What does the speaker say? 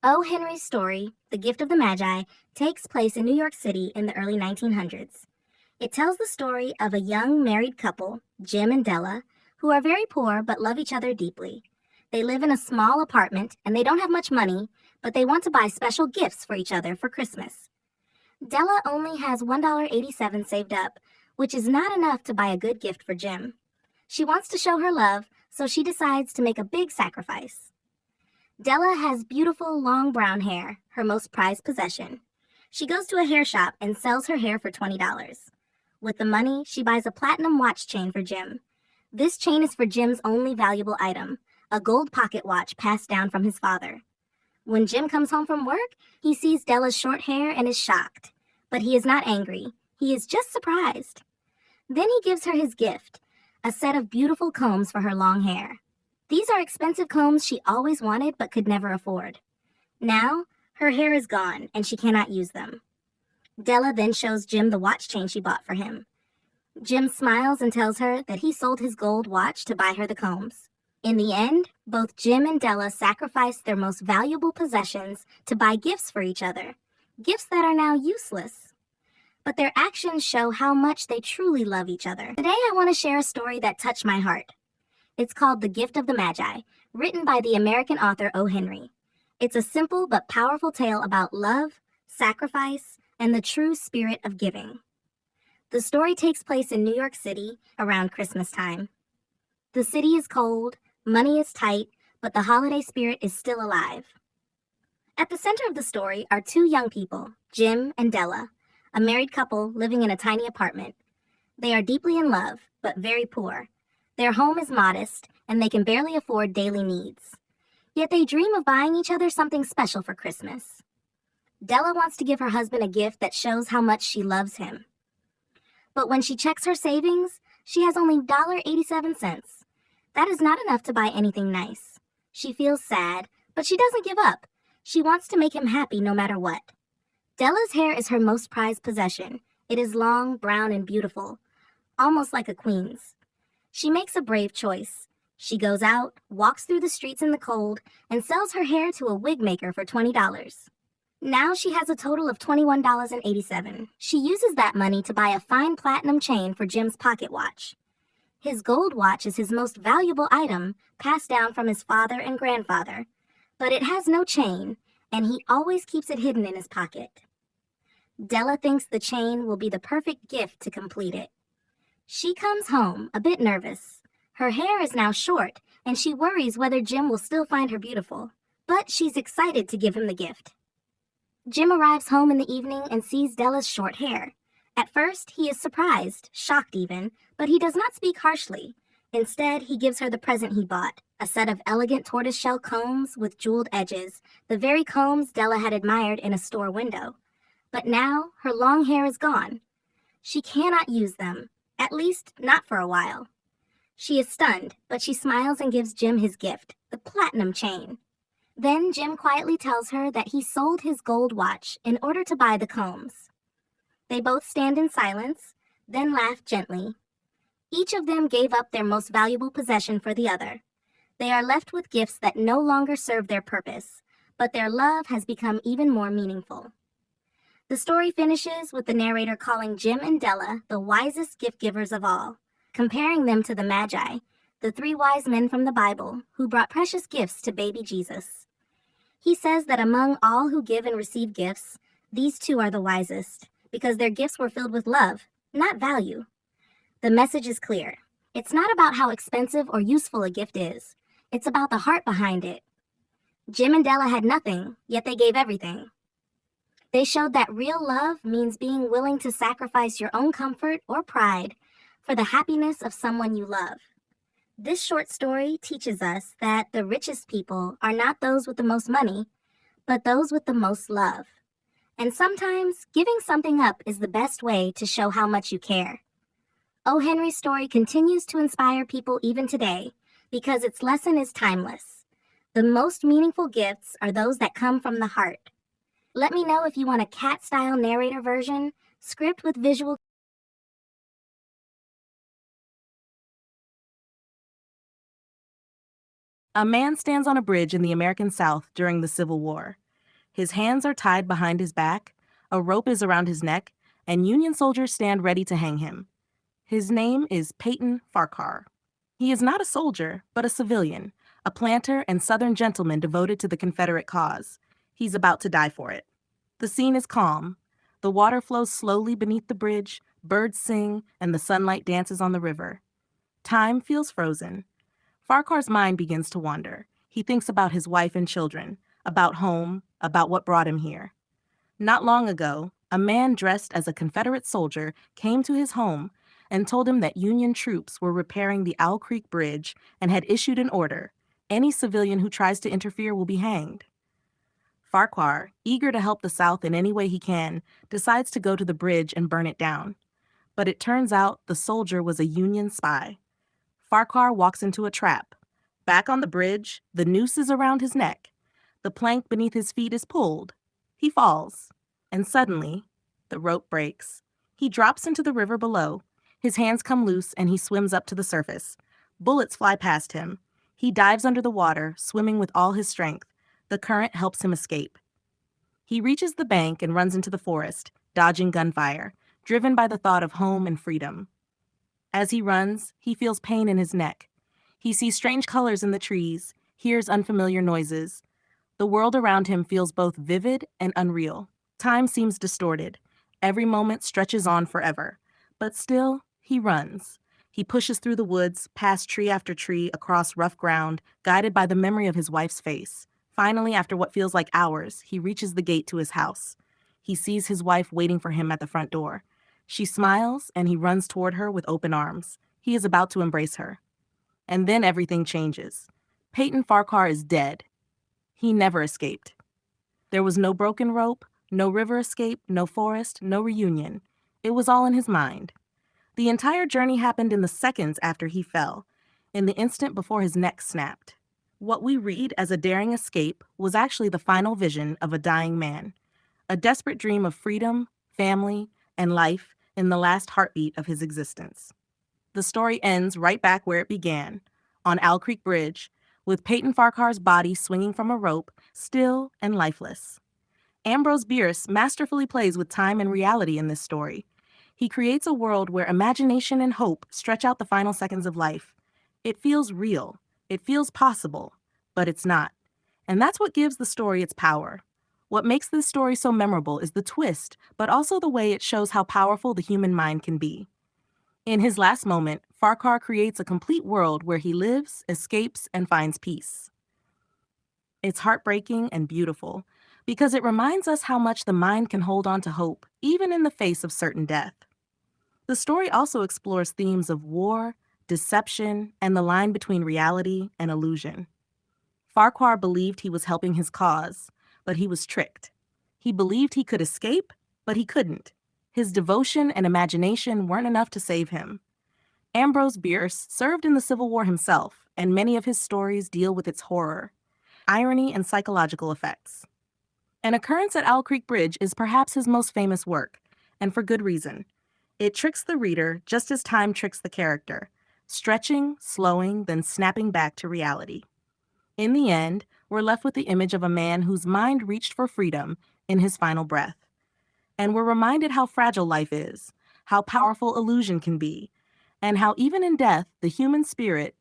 O. Henry's story, The Gift of the Magi, takes place in New York City in the early 1900s. It tells the story of a young married couple, Jim and Della, who are very poor but love each other deeply. They live in a small apartment and they don't have much money, but they want to buy special gifts for each other for Christmas. Della only has $1.87 saved up, which is not enough to buy a good gift for Jim. She wants to show her love, so she decides to make a big sacrifice. Della has beautiful long brown hair, her most prized possession. She goes to a hair shop and sells her hair for $20. With the money, she buys a platinum watch chain for Jim. This chain is for Jim's only valuable item, a gold pocket watch passed down from his father. When Jim comes home from work, he sees Della's short hair and is shocked. But he is not angry. He is just surprised. Then he gives her his gift, a set of beautiful combs for her long hair. These are expensive combs she always wanted but could never afford. Now, her hair is gone and she cannot use them. Della then shows Jim the watch chain she bought for him. Jim smiles and tells her that he sold his gold watch to buy her the combs. In the end, both Jim and Della sacrificed their most valuable possessions to buy gifts for each other, gifts that are now useless. But their actions show how much they truly love each other. Today I want to share a story that touched my heart. It's called The Gift of the Magi, written by the American author O. Henry. It's a simple but powerful tale about love, sacrifice, and the true spirit of giving. The story takes place in New York City around Christmas time. The city is cold, money is tight, but the holiday spirit is still alive. At the center of the story are two young people, Jim and Della, a married couple living in a tiny apartment. They are deeply in love, but very poor. Their home is modest, and they can barely afford daily needs. Yet they dream of buying each other something special for Christmas. Della wants to give her husband a gift that shows how much she loves him. But when she checks her savings, she has only $1.87. That is not enough to buy anything nice. She feels sad, but she doesn't give up. She wants to make him happy no matter what. Della's hair is her most prized possession. It is long, brown, and beautiful, almost like a queen's. She makes a brave choice. She goes out, walks through the streets in the cold, and sells her hair to a wig maker for $20. Now she has a total of $21.87. She uses that money to buy a fine platinum chain for Jim's pocket watch. His gold watch is his most valuable item, passed down from his father and grandfather, but it has no chain, and he always keeps it hidden in his pocket. Della thinks the chain will be the perfect gift to complete it. She comes home, a bit nervous. Her hair is now short, and she worries whether Jim will still find her beautiful, but she's excited to give him the gift. Jim arrives home in the evening and sees Della's short hair. At first, he is surprised, shocked even, but he does not speak harshly. Instead, he gives her the present he bought, a set of elegant tortoiseshell combs with jeweled edges, the very combs Della had admired in a store window. But now, her long hair is gone. She cannot use them, at least not for a while. She is stunned, but she smiles and gives Jim his gift, the platinum chain. Then Jim quietly tells her that he sold his gold watch in order to buy the combs. They both stand in silence, then laugh gently. Each of them gave up their most valuable possession for the other. They are left with gifts that no longer serve their purpose, but their love has become even more meaningful. The story finishes with the narrator calling Jim and Della the wisest gift givers of all, comparing them to the Magi, the three wise men from the Bible who brought precious gifts to baby Jesus. He says that among all who give and receive gifts, these two are the wisest, because their gifts were filled with love, not value. The message is clear. It's not about how expensive or useful a gift is. It's about the heart behind it. Jim and Della had nothing, yet they gave everything. They showed that real love means being willing to sacrifice your own comfort or pride for the happiness of someone you love. This short story teaches us that the richest people are not those with the most money, but those with the most love. And sometimes giving something up is the best way to show how much you care. O. Henry's story continues to inspire people even today because its lesson is timeless. The most meaningful gifts are those that come from the heart. Let me know if you want a cat-style narrator version, script with visual. A man stands on a bridge in the American South during the Civil War. His hands are tied behind his back, a rope is around his neck, and Union soldiers stand ready to hang him. His name is Peyton Farquhar. He is not a soldier, but a civilian, a planter and Southern gentleman devoted to the Confederate cause. He's about to die for it. The scene is calm. The water flows slowly beneath the bridge, birds sing, and the sunlight dances on the river. Time feels frozen. Farquhar's mind begins to wander. He thinks about his wife and children, about home, about what brought him here. Not long ago, a man dressed as a Confederate soldier came to his home and told him that Union troops were repairing the Owl Creek Bridge and had issued an order: any civilian who tries to interfere will be hanged. Farquhar, eager to help the South in any way he can, decides to go to the bridge and burn it down. But it turns out the soldier was a Union spy. Farquhar walks into a trap. Back on the bridge, the noose is around his neck. The plank beneath his feet is pulled. He falls. And suddenly, the rope breaks. He drops into the river below. His hands come loose and he swims up to the surface. Bullets fly past him. He dives under the water, swimming with all his strength. The current helps him escape. He reaches the bank and runs into the forest, dodging gunfire, driven by the thought of home and freedom. As he runs, he feels pain in his neck. He sees strange colors in the trees, hears unfamiliar noises. The world around him feels both vivid and unreal. Time seems distorted. Every moment stretches on forever. But still, he runs. He pushes through the woods, past tree after tree, across rough ground, guided by the memory of his wife's face. Finally, after what feels like hours, he reaches the gate to his house. He sees his wife waiting for him at the front door. She smiles, and he runs toward her with open arms. He is about to embrace her. And then everything changes. Peyton Farquhar is dead. He never escaped. There was no broken rope, no river escape, no forest, no reunion. It was all in his mind. The entire journey happened in the seconds after he fell, in the instant before his neck snapped. What we read as a daring escape was actually the final vision of a dying man, a desperate dream of freedom, family, and life in the last heartbeat of his existence. The story ends right back where it began, on Owl Creek Bridge, with Peyton Farquhar's body swinging from a rope, still and lifeless. Ambrose Bierce masterfully plays with time and reality in this story. He creates a world where imagination and hope stretch out the final seconds of life. It feels real. It feels possible, but it's not. And that's what gives the story its power. What makes this story so memorable is the twist, but also the way it shows how powerful the human mind can be. In his last moment, Farquhar creates a complete world where he lives, escapes, and finds peace. It's heartbreaking and beautiful because it reminds us how much the mind can hold on to hope, even in the face of certain death. The story also explores themes of war, deception, and the line between reality and illusion. Farquhar believed he was helping his cause, but he was tricked. He believed he could escape, but he couldn't. His devotion and imagination weren't enough to save him. Ambrose Bierce served in the Civil War himself, and many of his stories deal with its horror, irony, and psychological effects. An Occurrence at Owl Creek Bridge is perhaps his most famous work, and for good reason. It tricks the reader just as time tricks the character, stretching, slowing, then snapping back to reality. In the end, we're left with the image of a man whose mind reached for freedom in his final breath. And we're reminded how fragile life is, how powerful illusion can be, and how even in death, the human spirit